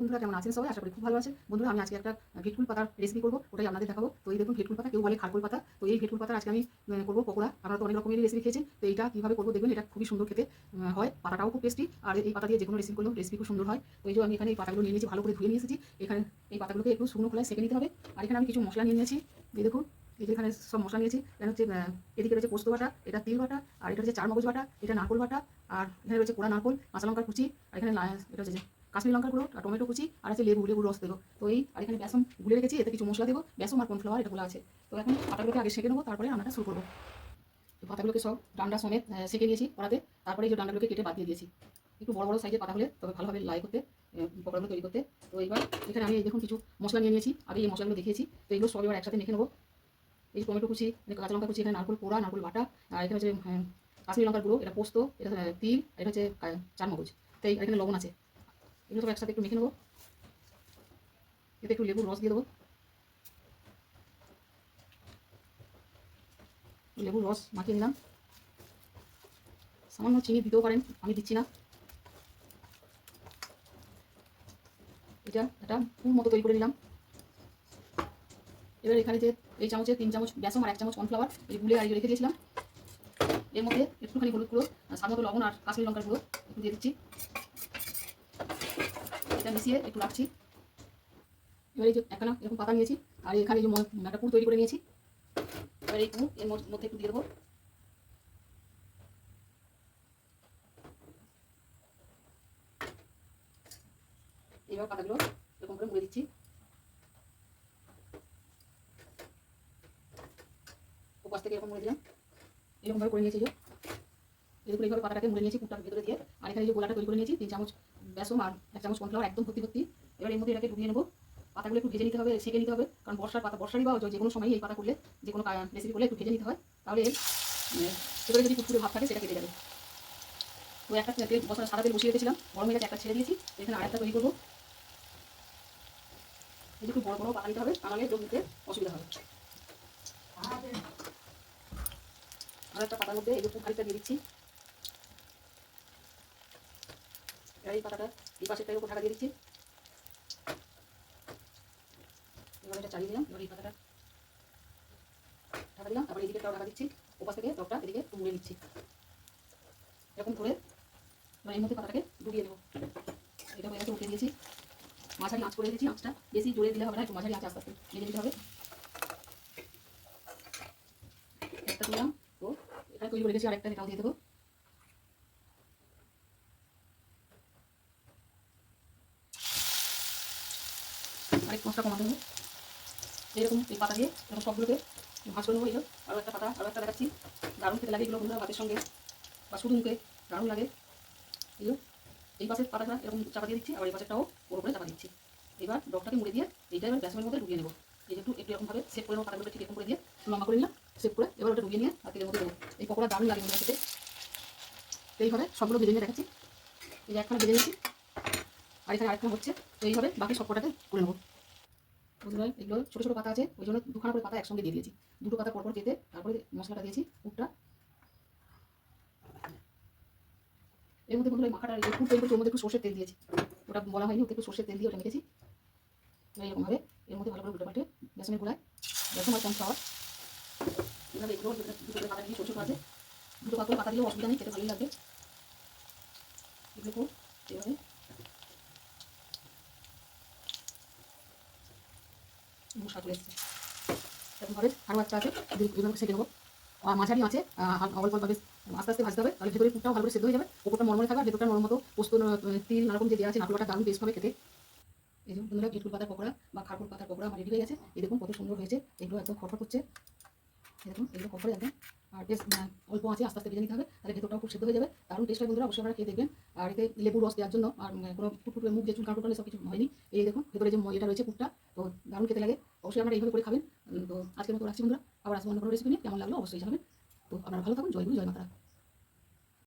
বন্ধুরা কেমন আছেন সবাই? আশা করি খুব ভালো আছেন। বন্ধুরা আমি আজকে একটা ভেটকুল পাতার রেসিপি করব, ওটাই আপনাদের দেখাবো। তো এই দেখুন ভেটকুল পাতা, কেউ বলে খারকুল পাতা। তো এই ভেটকুল পাতার আজকে আমি করব পকোড়া। আপনারা তো অনেক রকমেরই রেসিপি খেয়েছেন, তো এইটা কীভাবে করবো দেখবেন। এটা খুবই সুন্দর খেতে হয়, পাতাটাও খুব টেস্টি। আর এই পাতা দিয়ে যে কোনো রেসিপি করলেও রেসিপি খুব সুন্দর হয়। তো এই যে আমি এখানে এই পাতাগুলো নিয়ে নিয়েছি, ভালো করে ধুয়ে নিয়ে এসেছি। এখানে এই পাতাগুলোকে একটু শুকনো খোলায় সেঁকে নিতে হবে। আর এখানে আমি কিছু মশলা নিয়ে নিয়েছি, এই দেখুন। এই যে এখানে সব মশলা নিয়েছি, এখানে হচ্ছে এদিকে রয়েছে পোস্ত বাটা, এটা তিল বাটা, আর এটা হচ্ছে চার মগজ বাটা, এটা নারকোল বাটা, আর এখানে রয়েছে পোড়া নারকোল, কাঁচা লঙ্কার কুচি, আর এখানে এটা হচ্ছে কাশ্মীরি লঙ্কার গুঁড়ো, আর টমেটো কুচি, আর আছে লেবুর রস দেবো। তো এই আর এখানে বেসন গুলে রেখেছি, এতে কিছু মশলা দেবো, বেসন আর কর্নফ্লাওয়ার এটা গুলো আছে। তো এখন পাতাগুলোকে আগে সেঁকে নেবো, তারপরে রান্নাটা শুরু করবো। তো পাতাগুলোকে সব ডান্ডা সমেত সেঁকে নিয়েছি কড়াতে। তারপরে এই যে ডান্ডাগুলোকে কেটে বাদ দিয়ে দিয়েছি। একটু বড় বড় সাইজের পাতা হলে তবে ভালোভাবে লাই করতে, পকোড়াগুলো তৈরি করতে। তো এবার এখানে আমি দেখুন কিছু মশলা নিয়ে নিয়েছি, আগে এই মশলাগুলো দেখিয়েছি। তো এগুলো সব এবার একসাথে মেখে নেবো। এই টমেটো কুচি, কাঁচা লঙ্কা কুচি, এখানে নারকোল পোড়া, নারকোল বাটা, আর এখানে হচ্ছে কাশ্মীরি লঙ্কার গুঁড়ো, এটা পোস্ত, এটা তিল, এটা হচ্ছে চার মগজ। তো এখানে লবণ আছে। এগুলো সব একসাথে একটু মেখে নেবো। এতে একটু লেবুর রস দিয়ে দেবো, লেবুর রস মাখিয়ে নিলাম। সামান্য চিনি দিতেও পারেন, আমি দিচ্ছি না। এটা একটা পুর মতো তৈরি করে নিলাম। এবার এখানে যে এই চামচে 3 চামচ বেসন আর 1 চামচ কর্নফ্লাওয়ার এই গুলে আর রেখে দিয়েছিলাম। এর মধ্যে একটুখানি হলুদ গুঁড়ো, স্বাদ মতো লবণ আর কাশ্মীরি লঙ্কার গুঁড়ো একটু দিয়ে দিচ্ছি। এটা মিশিয়ে একটু রাখছি। এবার এই যে একখানা এরকম পাতা নিয়েছি, আর এখানে এই যে একটা পুর তৈরি করে নিয়েছি। এবার এই পুর এর মধ্যে একটু দিয়ে দেবো। এইবার পাতাগুলো এরকম করে মুড়ে দিচ্ছি। ওপাশ থেকে এরকম মুড়ে দিলাম, এরকমভাবে করে নিয়েছি। এরকম এইভাবে পাতাটাকে মুড়ে নিয়েছি পুরটার ভেতরে দিয়ে। আর এখানে যে গোলাটা তৈরি করে নিয়েছি 3 চামচ বেসন আর 1 চামচ কর্নফ্লাওয়ার একদম ভর্তি ভর্তি। এবার এর মধ্যে এটাকে ডুবিয়ে নেবো। পাতাগুলো একটু ভেজে নিতে হবে, সেঁকে নিতে হবে, কারণ বর্ষারই বা যে কোনো সময় এই পাতা করলে, যে কোনো রেসিপি করলে একটু ভেজে নিতে হয়, তাহলে এবারে যদি ফুটফুটে ভাব থাকে সেটা কেটে যাবে। তো একটা তেল সাদা তেল বসিয়ে রেখেছিলাম, গরম হয়ে গেছে, একটা ছেড়ে দিয়েছি। এখানে আরেকটা তৈরি করবো। এই একটু বড় বড় পাতা নিতে হবে, তাহলে একটু দিতে অসুবিধা হবে। আর একটা পাতার মধ্যে এই একটু খানিকটা দিয়ে দিচ্ছি। এই পাতাটা এই পাশেরটার উপর ঢাকা দিয়ে দিচ্ছি। এবার এটা চালিয়ে দিলাম। এবার এই পাতাটা ঢাকা দিলাম, তারপরে এদিকে ঢাকা দিচ্ছি। ওপাশ থেকে টকটা এদিকে মুড়ে নিচ্ছি এরকম করে। এবার এর মধ্যে পাতাটাকে ডুবিয়ে দেবো। এটা হয়ে গেছে, উঠিয়ে দিয়েছি। মাঝারি আঁচ করে দিয়েছি, আঁচটা বেশি জোরে দিলে হবে না, একটু মাঝারি আঁচ আস্তে আস্তে ভেজে দিতে হবে। একটা দিলাম, তো এখানে তৈরি করে রেখেছি, আরেকটা এটাও দিয়ে দেবো। আরেক মশলা কমাতে হবে। এইরকম এই পাতা দিয়ে এরকম সবগুলোকে ভাজ করে নেবো। এইগুলো আরও একটা পাতা, আরও একটা দেখাচ্ছি। দারুণ খেতে লাগে এগুলো বন্ধুরা, ভাতের সঙ্গে বা শুধু মুখে দারুণ লাগে এগুলো। এই পাশের পাতাটা এরকম চাপা দিয়ে দিচ্ছি, আবার এই পাশেরটাও ওর উপরে চাপা দিচ্ছি। এবার ডগটাকে মুড়ে দিয়ে এইটা এবার বেসনের মধ্যে ডুবিয়ে নেবো। এই যে একটু এরকমভাবে সেভ করে নেবো পাতাগুলোকে, ঠিক এরকম করে দিয়ে লম্বা করে নিলাম, সেভ করে এবার ওটা ডুবিয়ে নিয়ে আর তেলের মধ্যে দেবো। এই পকোড়া দারুণ লাগে বন্ধুরা খেতে। এইভাবে সবগুলো ভেজে নিয়ে দেখাচ্ছি। এই যে একখানা ভেজে নিয়েছি, আর এখানে আরেকখানা হচ্ছে। তো এইভাবে বাকি সব কটাকে করে নেবো। বন্ধুরা এগুলো ছোটো ছোটো পাতা আছে, ওই জন্য দুখানা করে পাতা একসঙ্গে দিয়ে দিয়েছি। দুটো পাতা পরপর কেটে তারপরে মশলাটা দিয়েছি, পুরটা। এর মধ্যে বন্ধুরা মাখাটা পুর তৈরি করতে ওর মধ্যে একটু সর্ষের তেল দিয়েছি, ওটা বলা হয়নি, ওতে একটু সর্ষের তেল দিয়ে ওটা মেখেছি। এরকমভাবে এর মধ্যে ভালো করে উল্টে পাল্টে বেসনের গোলায় বেসন আর কর্নফ্লাওয়ার এভাবে এগুলো দুটো করে পাতা দিয়ে ছোটো ছোটো আছে। দুটো পাতা পাতা দিলেও অসুবিধা নেই, খেতে ভালোই লাগবে। এগুলো এভাবে মশলা চলে এসেছে। এরকমভাবে আরও একটা আছে, এভাবে সেঁকে নেবো। মাঝারি আছে, অল্প অল্প বেশ আস্তে আস্তে ভাজতে হবে, তাহলে ভেতরে পুরটাও ভালো করে সেদ্ধ হয়ে যাবে। ওপরটা মরমরে থাকা, ভেতরটা নরম মতো পোস্ত তিল নানারকম যে দেওয়া আছে, নারকেল বাটা দারুণ টেস্ট হবে খেতে। এই যে বন্ধুরা ভেটকুল পাতার পকোড়া বা খারকুল পাতার পকোড়া আমার রেডি হয়ে গেছে। এই দেখুন কত সুন্দর হয়েছে, এগুলো একদম খটখট করছে। দেখুন এগুলো খটখট একদম। আর বেশ অল্প আছে, আস্তে আস্তে ভেজে নিতে হবে, তাহলে ভেতরটাও খুব সেদ্ধ হয়ে যাবে, দারুণ টেস্ট হয় বন্ধুরা, অবশ্যই আপনারা খেয়ে দেখবেন। আর এতে লেবু রস দেওয়ার জন্য আর কোনো ফুটফুটে মুখ যে চুল কাঁটো সব কিছু হয়নি। এই দেখুন ভেতরে যে এটা রয়েছে পুরটা, তো দারুণ খেতে লাগে। অবশ্যই আপনারা এইভাবে করে খাবেন। তো আজকের মতো রাখছি বন্ধুরা, আবার আসবো অন্য কোনো রেসিপি নিয়ে। কেমন লাগলো অবশ্যই জানাবেন। তো আপনারা ভালো থাকুন। জয় গুরু, জয় মাতা।